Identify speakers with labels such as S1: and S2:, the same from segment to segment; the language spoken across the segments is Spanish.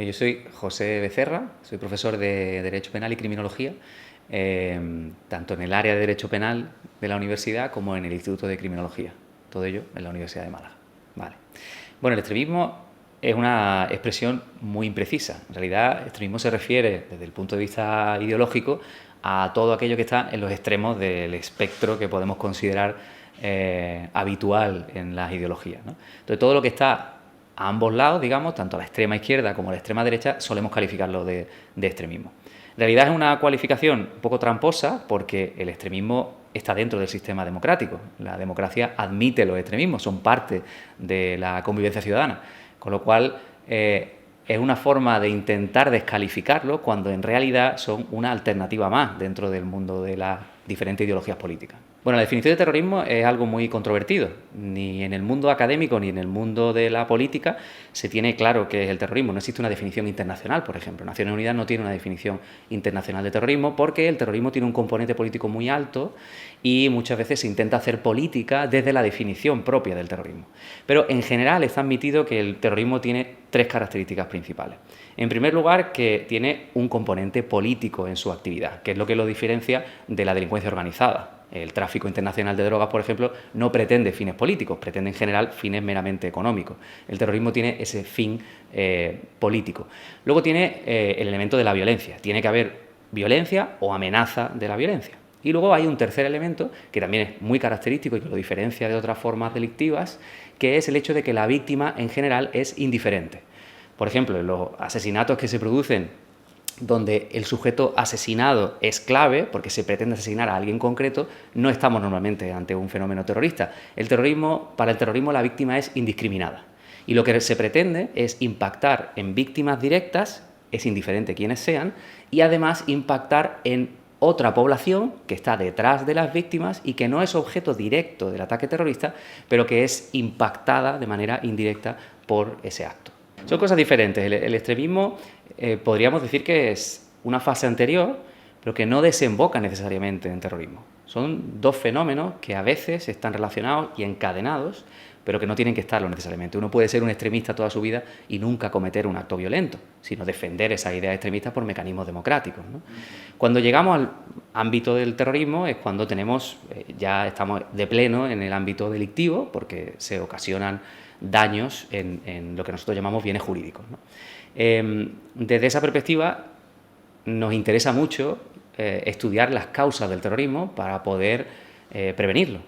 S1: Yo soy José Becerra, soy profesor de Derecho Penal y Criminología, tanto en el área de Derecho Penal de la universidad como en el Instituto de Criminología, todo ello en la Universidad de Málaga. Vale. Bueno, el extremismo es una expresión muy imprecisa. En realidad, el extremismo se refiere, desde el punto de vista ideológico, a todo aquello que está en los extremos del espectro que podemos considerar habitual en las ideologías, ¿no? Entonces, todo lo que está a ambos lados, digamos, tanto a la extrema izquierda como a la extrema derecha, solemos calificarlo de extremismo. En realidad es una cualificación un poco tramposa porque el extremismo está dentro del sistema democrático. La democracia admite los extremismos, son parte de la convivencia ciudadana. Con lo cual, es una forma de intentar descalificarlo cuando en realidad son una alternativa más dentro del mundo de las diferentes ideologías políticas. Bueno, la definición de terrorismo es algo muy controvertido. Ni en el mundo académico ni en el mundo de la política se tiene claro qué es el terrorismo. No existe una definición internacional, por ejemplo. Naciones Unidas no tiene una definición internacional de terrorismo porque el terrorismo tiene un componente político muy alto y muchas veces se intenta hacer política desde la definición propia del terrorismo. Pero en general está admitido que el terrorismo tiene tres características principales. En primer lugar, que tiene un componente político en su actividad, que es lo que lo diferencia de la delincuencia organizada. El tráfico internacional de drogas, por ejemplo, no pretende fines políticos, pretende en general fines meramente económicos. El terrorismo tiene ese fin político. Luego tiene el elemento de la violencia. Tiene que haber violencia o amenaza de la violencia. Y luego hay un tercer elemento que también es muy característico y que lo diferencia de otras formas delictivas, que es el hecho de que la víctima en general es indiferente. Por ejemplo, en los asesinatos que se producen donde el sujeto asesinado es clave, porque se pretende asesinar a alguien concreto, no estamos normalmente ante un fenómeno terrorista. Para el terrorismo la víctima es indiscriminada. Y lo que se pretende es impactar en víctimas directas, es indiferente quiénes sean, y además impactar en otra población que está detrás de las víctimas y que no es objeto directo del ataque terrorista, pero que es impactada de manera indirecta por ese acto. Son cosas diferentes. El extremismo podríamos decir que es una fase anterior, pero que no desemboca necesariamente en terrorismo. Son dos fenómenos que a veces están relacionados y encadenados, pero que no tienen que estarlo necesariamente. Uno puede ser un extremista toda su vida y nunca cometer un acto violento, sino defender esas ideas extremistas por mecanismos democráticos, ¿no? Cuando llegamos al ámbito del terrorismo es cuando ya estamos de pleno en el ámbito delictivo, porque se ocasionan daños en lo que nosotros llamamos bienes jurídicos, ¿no? Desde esa perspectiva nos interesa mucho estudiar las causas del terrorismo para poder prevenirlo.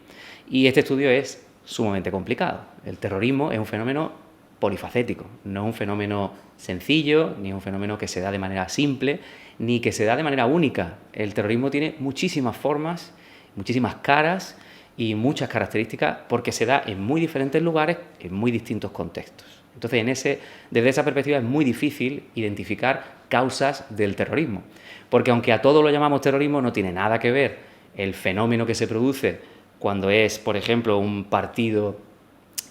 S1: Y este estudio es sumamente complicado. El terrorismo es un fenómeno polifacético, no es un fenómeno sencillo, ni un fenómeno que se da de manera simple, ni que se da de manera única. El terrorismo tiene muchísimas formas, muchísimas caras y muchas características porque se da en muy diferentes lugares, en muy distintos contextos. Entonces, desde esa perspectiva es muy difícil identificar causas del terrorismo, porque aunque a todo lo llamamos terrorismo, no tiene nada que ver el fenómeno que se produce cuando es, por ejemplo, un partido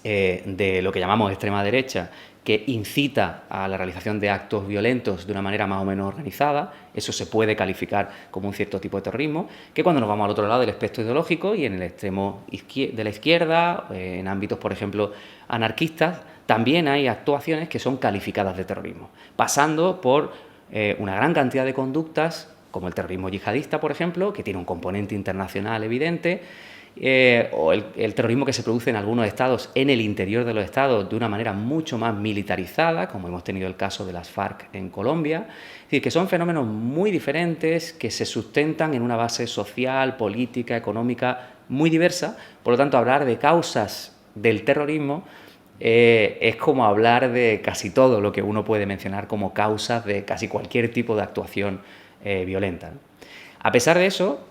S1: de lo que llamamos extrema derecha que incita a la realización de actos violentos de una manera más o menos organizada. Eso se puede calificar como un cierto tipo de terrorismo, que cuando nos vamos al otro lado del espectro ideológico y en el extremo de la izquierda, en ámbitos, por ejemplo, anarquistas, también hay actuaciones que son calificadas de terrorismo, pasando por una gran cantidad de conductas, como el terrorismo yihadista, por ejemplo, que tiene un componente internacional evidente, o el terrorismo que se produce en algunos estados, en el interior de los estados, de una manera mucho más militarizada, como hemos tenido el caso de las FARC en Colombia. Es decir, que son fenómenos muy diferentes que se sustentan en una base social, política, económica muy diversa. Por lo tanto, hablar de causas del terrorismo es como hablar de casi todo lo que uno puede mencionar como causas de casi cualquier tipo de actuación violenta, ¿no? A pesar de eso,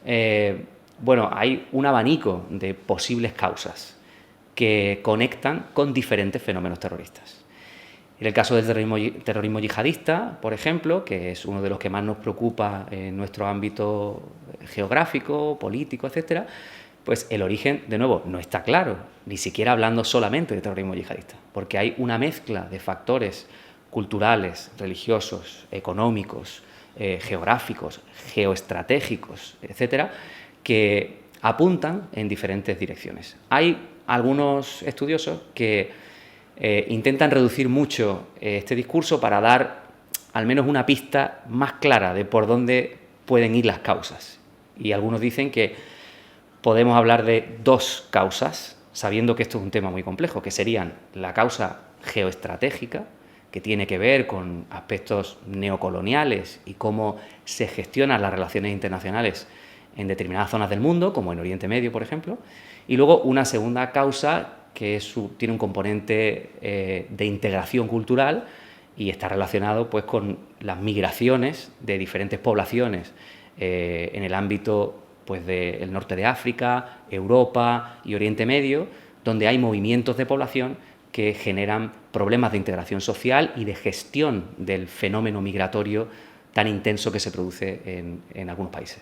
S1: hay un abanico de posibles causas que conectan con diferentes fenómenos terroristas. En el caso del terrorismo yihadista, por ejemplo, que es uno de los que más nos preocupa en nuestro ámbito geográfico, político, etcétera, pues el origen, de nuevo, no está claro, ni siquiera hablando solamente de terrorismo yihadista, porque hay una mezcla de factores culturales, religiosos, económicos, geográficos, geoestratégicos, etcétera, que apuntan en diferentes direcciones. Hay algunos estudiosos que intentan reducir mucho este discurso para dar al menos una pista más clara de por dónde pueden ir las causas. Y algunos dicen que podemos hablar de dos causas, sabiendo que esto es un tema muy complejo, que serían la causa geoestratégica, que tiene que ver con aspectos neocoloniales y cómo se gestionan las relaciones internacionales en determinadas zonas del mundo, como en Oriente Medio, por ejemplo, y luego una segunda causa que tiene un componente de integración cultural y está relacionado pues, con las migraciones de diferentes poblaciones en el ámbito pues, del norte de África, Europa y Oriente Medio, donde hay movimientos de población que generan problemas de integración social y de gestión del fenómeno migratorio tan intenso que se produce en algunos países.